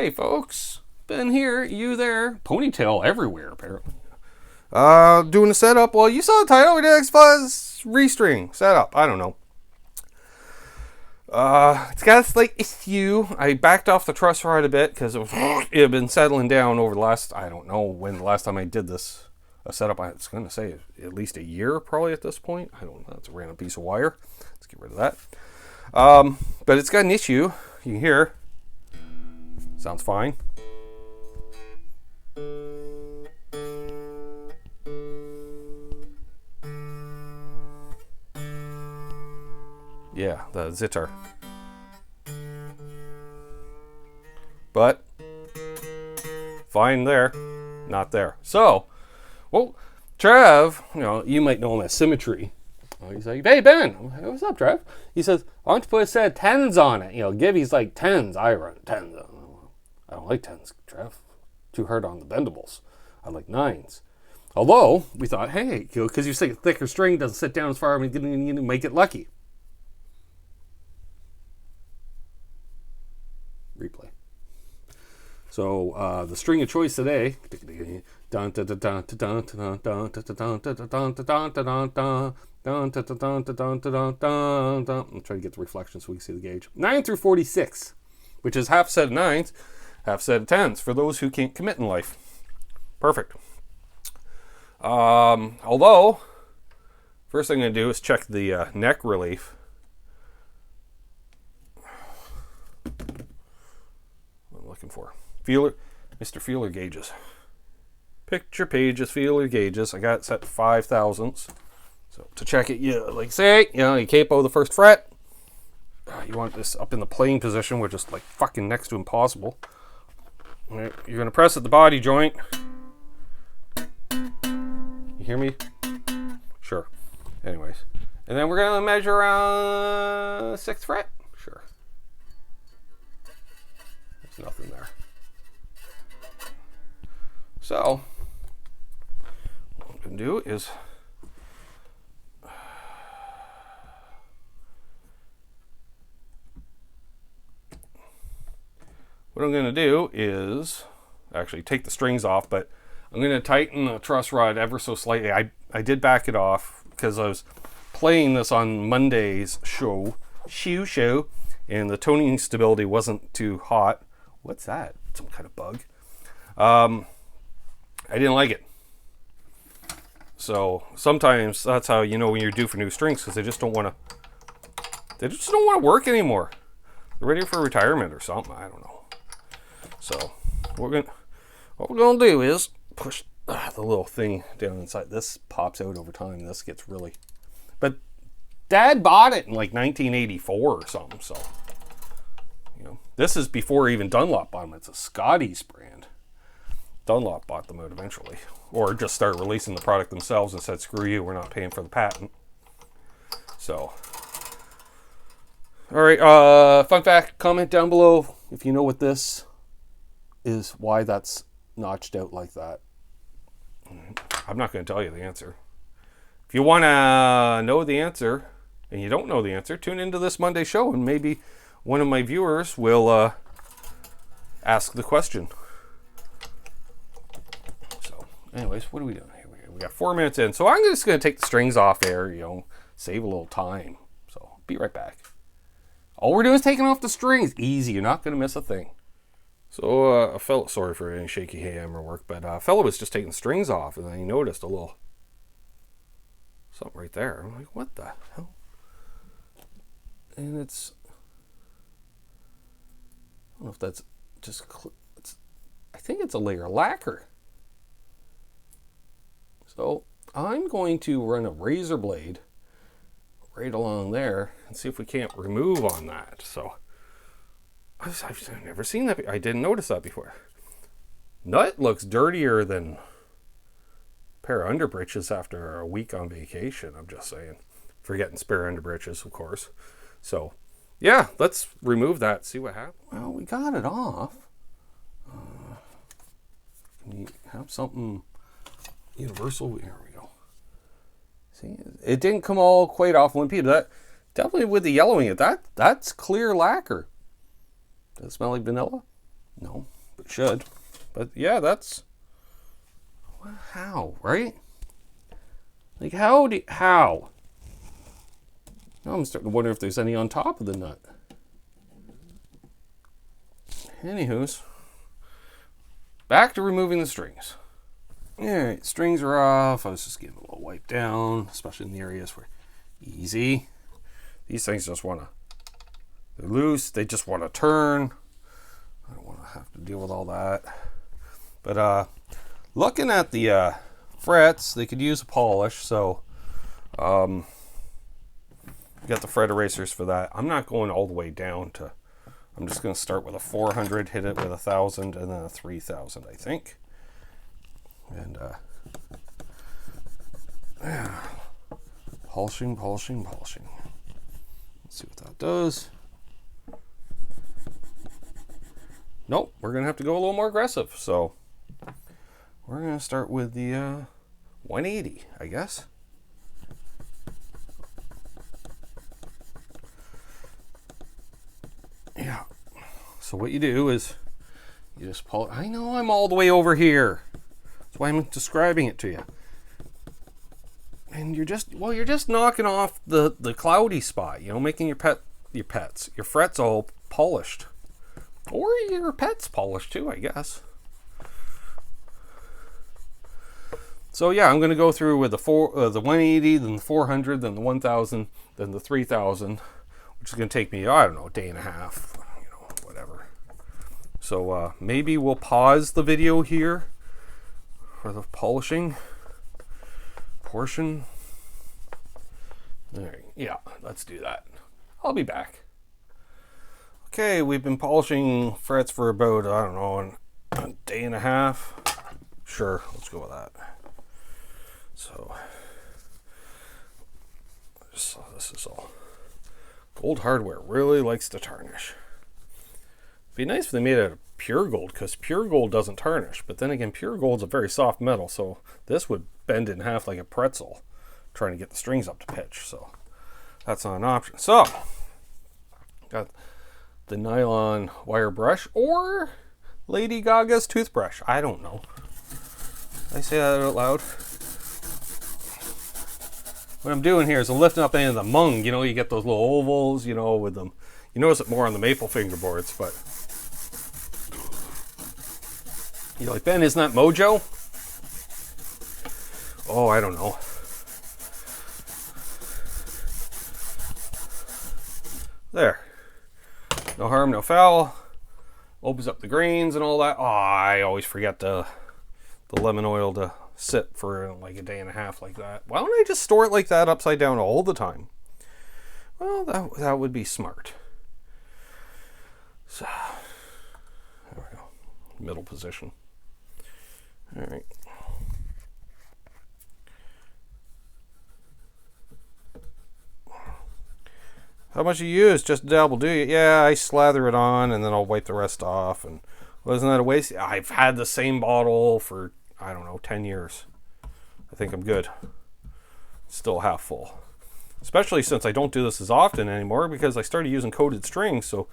Hey folks, Ben here, you there, ponytail everywhere apparently. Doing a setup. Well, you saw the title, we did X-Fuzz Restring setup. I don't know. It's got a slight issue. I backed off the truss rod a bit because it had been settling down over the last, I don't know when the last time I did this setup. I was going to say at least a year probably at this point. I don't know. That's a random piece of wire. Let's get rid of that. But it's got an issue. You can hear. Sounds fine. Yeah, the Zitar. But fine there, not there. So, well, Trev, you might know him as Symmetry. He's like, hey Ben, what's up, Trev? He says, why don't you put a set of 10s on it? Gibby's like 10s. I run 10s. I don't like 10s, Trev. Too hard on the bendables. I like 9s. Although, we thought, hey, because you say a thicker string doesn't sit down as far, I mean, you make it lucky. Replay. So, the string of choice today, I'm trying to get the reflection so we can see the gauge. 9 through 46, which is half set of 9s, half set of 10s for those who can't commit in life. Perfect. Although, first thing I'm going to do is check the neck relief. What I'm looking for. Feeler, Mr. Feeler gauges. Picture pages, feeler gauges. I got it set to 5 thousandths. So to check it, like say, you capo the first fret. You want this up in the playing position, which is like fucking next to impossible. Right, you're gonna press at the body joint. You hear me? Sure. Anyways, and then we're gonna measure around 6th fret. Sure. There's nothing there. So what I'm gonna do is actually take the strings off, but I'm going to tighten the truss rod ever so slightly. I did back it off because I was playing this on Monday's show, and the toning stability wasn't too hot. What's that? Some kind of bug. I didn't like it. So sometimes that's how you know when you're due for new strings, because they just don't want to work anymore. They're ready for retirement or something. I don't know. So what we're gonna do is push the little thing down inside. This pops out over time. This gets really, but Dad bought it in like 1984 or something. So this is before even Dunlop bought them. It's a Scotty's brand. Dunlop bought them out eventually, or just started releasing the product themselves and said, "Screw you, we're not paying for the patent." So, all right. Fun fact: comment down below if you know what this is, why that's notched out like that. I'm not going to tell you the answer. If you want to know the answer and you don't know the answer, tune into this Monday show and maybe one of my viewers will ask the question. So anyways, what are we doing here? We got 4 minutes in, so I'm just going to take the strings off there, save a little time. So be right back. All we're doing is taking off the strings. Easy, you're not going to miss a thing. So a fella, sorry for any shaky hammer work, but a fella was just taking strings off, and then he noticed a little something right there. I'm like, what the hell? And it's, I don't know if that's just, I think it's a layer of lacquer. So I'm going to run a razor blade right along there and see if we can't remove on that. So I've never seen that. I didn't notice that before. Nut looks dirtier than a pair of underbreeches after a week on vacation. I'm just saying. Forgetting spare underbreeches, of course. So, yeah, let's remove that. See what happens. Well, we got it off. Can you have something universal? Here we go. See, it didn't come all quite off one piece. That definitely with the yellowing, that's clear lacquer. Does it smell like vanilla? No, it should. But yeah, that's how, right? Like how? Now I'm starting to wonder if there's any on top of the nut. Anywho's, back to removing the strings. Alright, strings are off. I was just getting a little wipe down, especially in the areas where easy. These things just want to, they're loose, they just want to turn. I don't want to have to deal with all that. But looking at the frets, they could use a polish, so got the fret erasers for that. I'm not going all the way down to, I'm just going to start with a 400, hit it with 1,000, and then a 3,000, I think. And yeah, polishing. Let's see what that does. Nope, we're going to have to go a little more aggressive. So we're going to start with the 180, I guess. Yeah. So what you do is you just pull it. I know I'm all the way over here. That's why I'm describing it to you. And you're just knocking off the cloudy spot, you know, making your frets all polished. Or your pet's polished too, I guess. So yeah, I'm going to go through with the 180, then the 400, then the 1,000, then the 3,000, which is going to take me, I don't know, a day and a half, you know, whatever. So maybe we'll pause the video here for the polishing portion. All right, yeah, let's do that. I'll be back. Okay, we've been polishing frets for about, I don't know, a day and a half. Sure, let's go with that. So this is all gold hardware. Really likes to tarnish. It'd be nice if they made it out of pure gold, because pure gold doesn't tarnish. But then again, pure gold's a very soft metal, so this would bend in half like a pretzel trying to get the strings up to pitch. So that's not an option. So got the nylon wire brush or Lady Gaga's toothbrush. I don't know. Did I say that out loud? What I'm doing here is I'm lifting up the end of the mung. You know, you get those little ovals, you know, with them. You notice it more on the maple fingerboards, but you're like, Ben, isn't that Mojo? Oh, I don't know. There. No harm, no foul. Opens up the grains and all that. Oh, I always forget the lemon oil to sit for like a day and a half like that. Why don't I just store it like that upside down all the time? Well, that would be smart. So, there we go. Middle position. All right. How much you use? Just a dabble, do you? Yeah, I slather it on and then I'll wipe the rest off. And wasn't that a waste? I've had the same bottle for, I don't know, 10 years. I think I'm good. Still half full. Especially since I don't do this as often anymore because I started using coated strings. So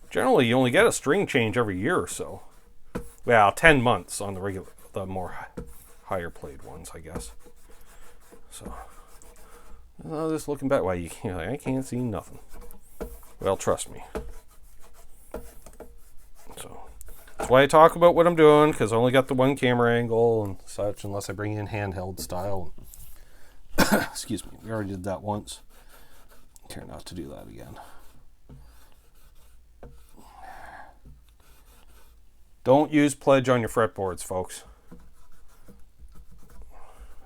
generally you only get a string change every year or so. Well, 10 months on the more higher played ones, I guess. So, just looking back, why I can't see nothing. Well, trust me. So that's why I talk about what I'm doing, because I only got the one camera angle and such, unless I bring in handheld style. Excuse me, we already did that once. Care not to do that again. Don't use pledge on your fretboards, folks.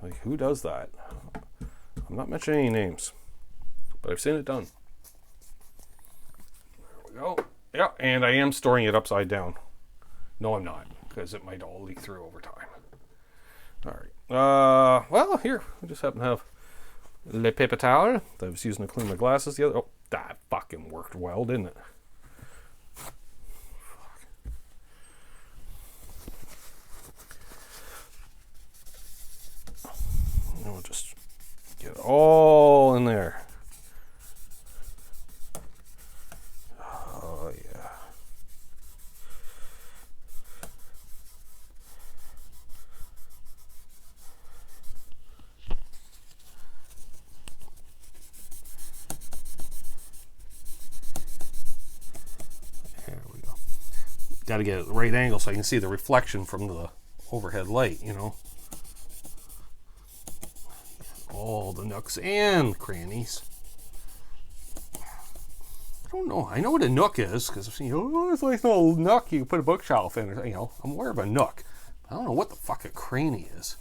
Like, who does that? I'm not mentioning any names, but I've seen it done. There we go. Yeah, and I am storing it upside down. No, I'm not, because it might all leak through over time. All right. Well, here, we just happen to have le paper towel that I was using to clean my glasses the other. Oh, that fucking worked well, didn't it? And we'll just get it all in there. Oh, yeah. got to get it at the right angle so I can see the reflection from the overhead light, you know. All the nooks and crannies. I don't know. I know what a nook is because I've seen, oh, it's like a little nook you can put a bookshelf in. Or, you know, I'm aware of a nook. I don't know what the fuck a cranny is.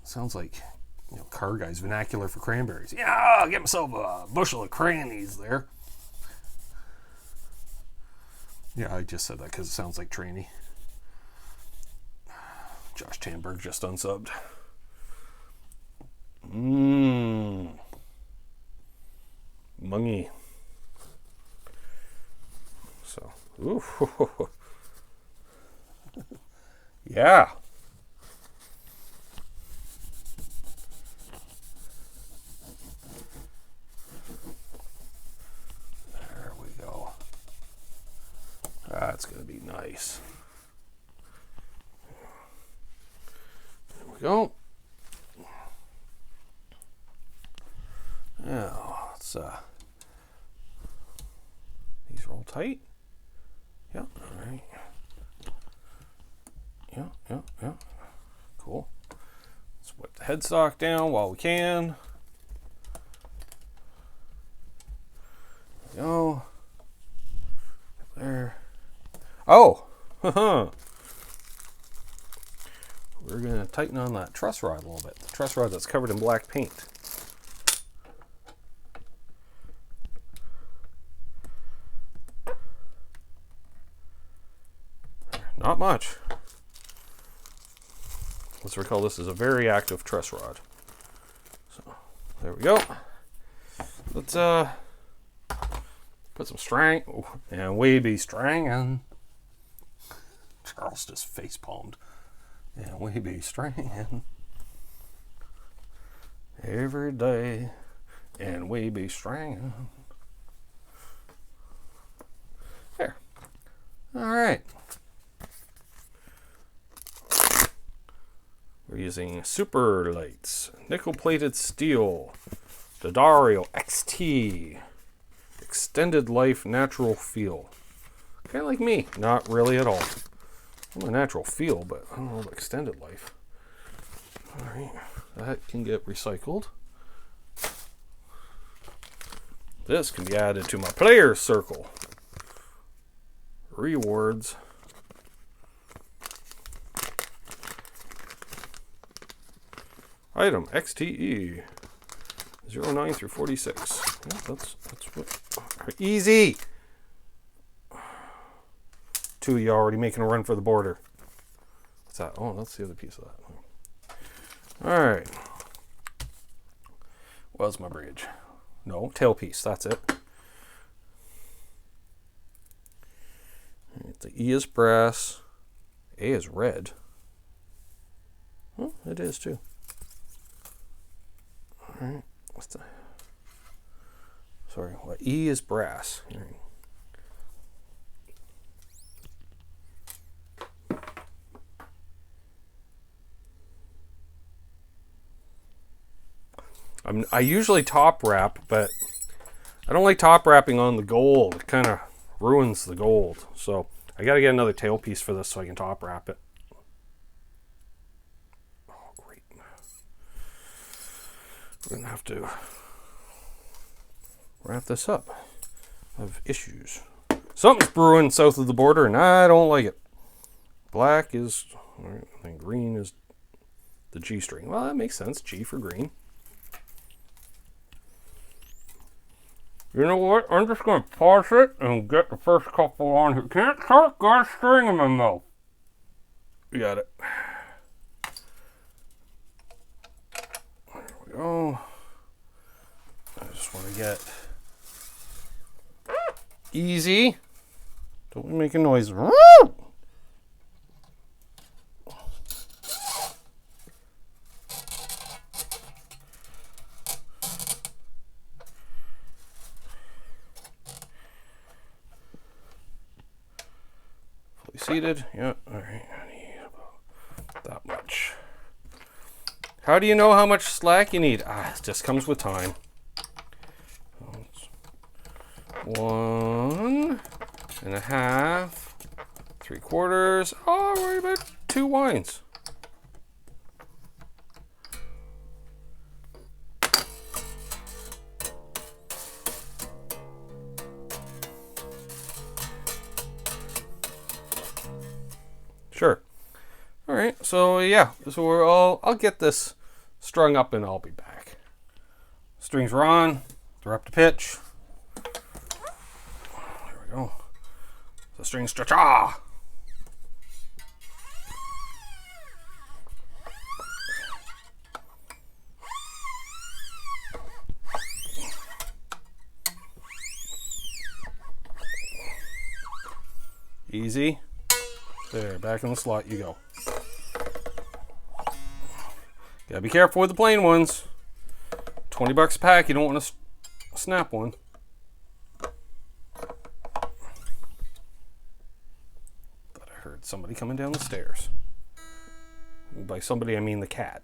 Sounds like, you know, car guys' vernacular for cranberries. Yeah, I'll get myself a bushel of crannies there. Yeah, I just said that because it sounds like tranny. Josh Tanberg just unsubbed. Mungy. So, ooh. Yeah. There we go. That's going to be nice. There we go. Now, let's, these are all tight. Yeah, all right. Yeah. Cool. Let's whip the headstock down while we can. There we go. There. Oh! We're going to tighten on that truss rod a little bit. The truss rod that's covered in black paint. Not much. Let's recall this is a very active truss rod. So, there we go. Let's put some string, and we be stringing. Charles just face palmed. And we be stringing every day, and we be stringing. There. All right. We're using Super Lights, nickel-plated steel, D'Addario XT, extended life natural feel. Kind of like me, not really at all. I'm a natural feel, but I don't know about extended life. All right, that can get recycled. This can be added to my player circle. Rewards. Item XTE 09 through 46. Yeah, that's what. Easy. 2 of you already making a run for the border. What's that? Oh, that's the other piece of that. All right. What's my bridge? No, tailpiece. That's it. Right, the E is brass. A is red. Oh, it is too. All right. What's the? Sorry. What? E is brass. All right. I usually top wrap, but I don't like top wrapping on the gold. It kind of ruins the gold. So I got to get another tailpiece for this so I can top wrap it. Oh, great. We're going to have to wrap this up. I have issues. Something's brewing south of the border, and I don't like it. Black is, I think green is the G string. Well, that makes sense. G for green. You know what? I'm just going to pause it and get the first couple on here. Can't talk, got a string in my mouth. You got it. There we go. I just want to get easy. Don't make a noise. Woo! Seated, yeah, all right, I need about that much. How do you know how much slack you need? It just comes with time. 1.5 3/4. Oh, right about 2 winds. Sure. All right. So yeah. So I'll get this strung up and I'll be back. Strings are on. They're up to pitch. There we go. The string stretch. Ah. Easy. There, back in the slot you go. Gotta be careful with the plain ones. $20 a pack, you don't want to snap one. Thought I heard somebody coming down the stairs. And by somebody, I mean the cat.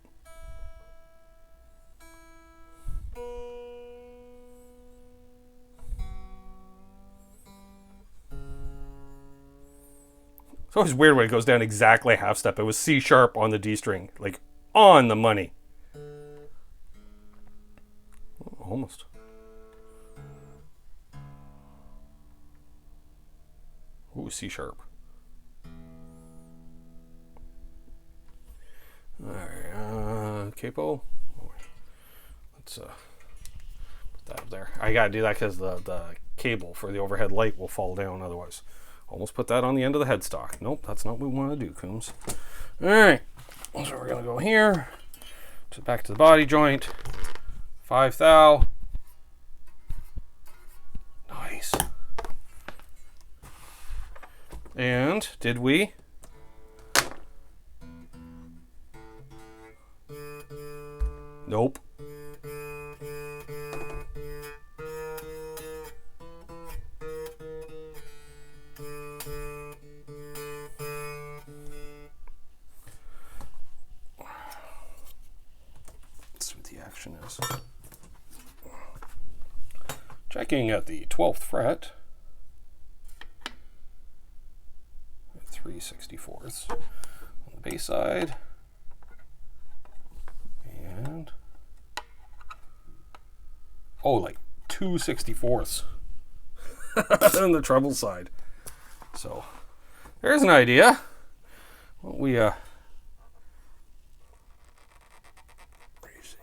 It's always weird when it goes down exactly half step. It was C sharp on the D string, like on the money. Oh, almost. Ooh, C sharp. Alright, capo. Let's put that up there. I gotta do that because the cable for the overhead light will fall down otherwise. Almost put that on the end of the headstock. Nope, that's not what we want to do, Coombs. Alright, so we're going to go here, to back to the body joint, 5 thou. Nice. And, did we? Nope. Is. Checking at the 12th fret, 3/64 on the bass side, and oh, like 2/64 on the treble side. So there's an idea. Well, we raise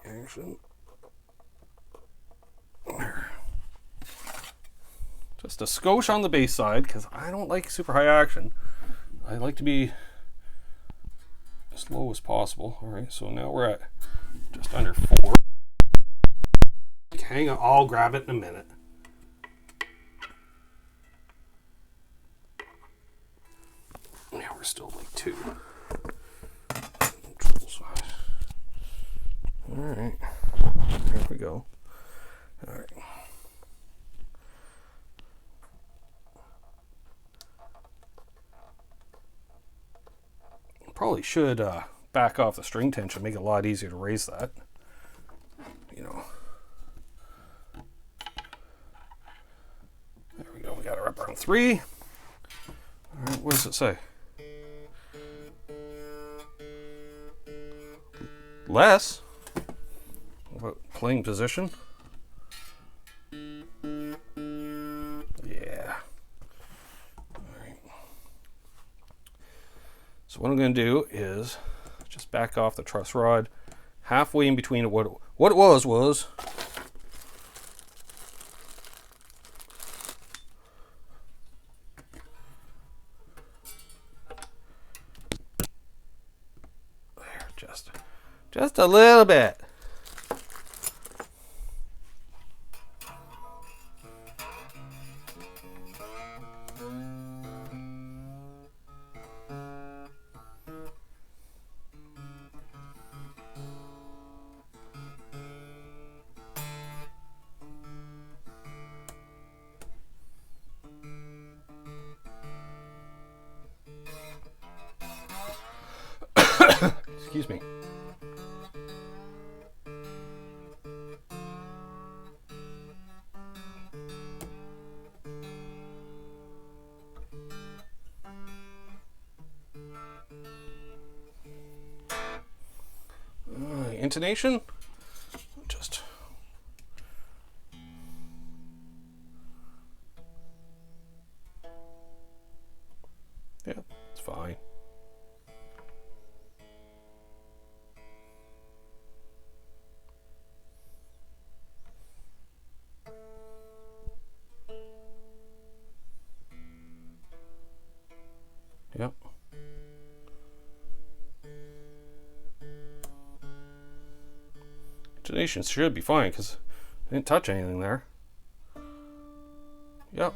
the action. Just a skosh on the bass side because I don't like super high action. I like to be as low as possible. All right, so now we're at just under 4. Hang on, I'll grab it in a minute. Yeah, we're still like 2. Triple side. All right, there we go. All right. Probably should back off the string tension, make it a lot easier to raise that. You know. There we go. We got her up around 3. All right. What does it say? Less. What, playing position? Yeah. So what I'm going to do is just back off the truss rod halfway in between what it was there, just a little bit. Excuse me. intonation. Just yeah, it's fine. Yep. Intonation should be fine because I didn't touch anything there. Yep.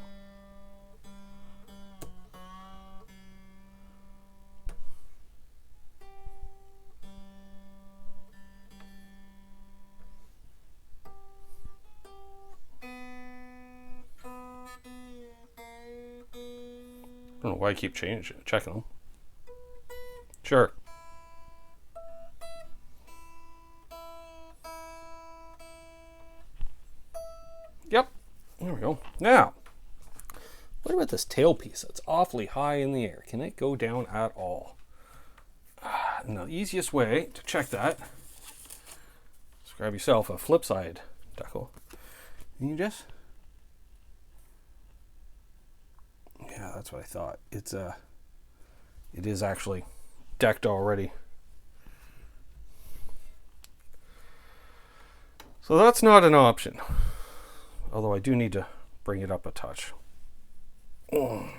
I don't know why I keep checking them. Sure. Yep. There we go. Now, what about this tailpiece? It's awfully high in the air. Can it go down at all? And the easiest way to check that is grab yourself a flip side decal. And you just... Yeah, that's what I thought. It is actually decked already. So that's not an option. Although I do need to bring it up a touch. Then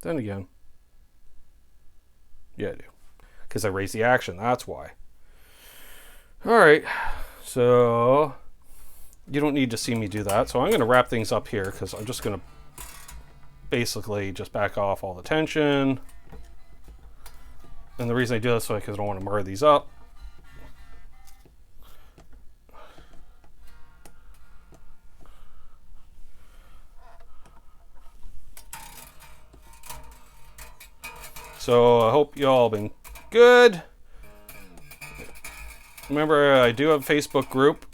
again, yeah, I do. Because I raised the action, that's why. Alright, so you don't need to see me do that. So I'm going to wrap things up here because I'm just going to basically just back off all the tension. And the reason I do this is because I don't want to mar these up. So I hope you all been good. Remember, I do have a Facebook group.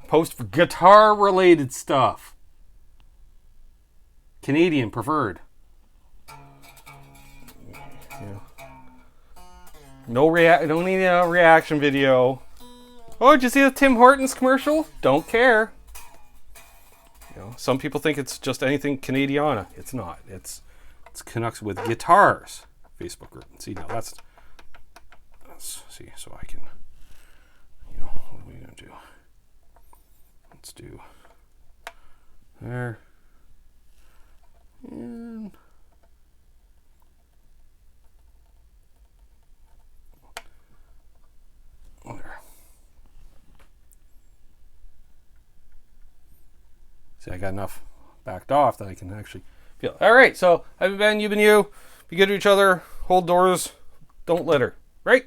Post for guitar related stuff. Canadian preferred. Yeah. Don't need a reaction video. Oh, did you see the Tim Hortons commercial? Don't care. You know, some people think it's just anything Canadiana. It's not. It's Canucks with Guitars Facebook group. See, now let's see, so I can, you know, what are we gonna do? Let's do there and there. See, I got enough backed off that I can actually feel. All right, so I've been Ben, you've been you. Be good to each other. Hold doors. Don't litter. Right?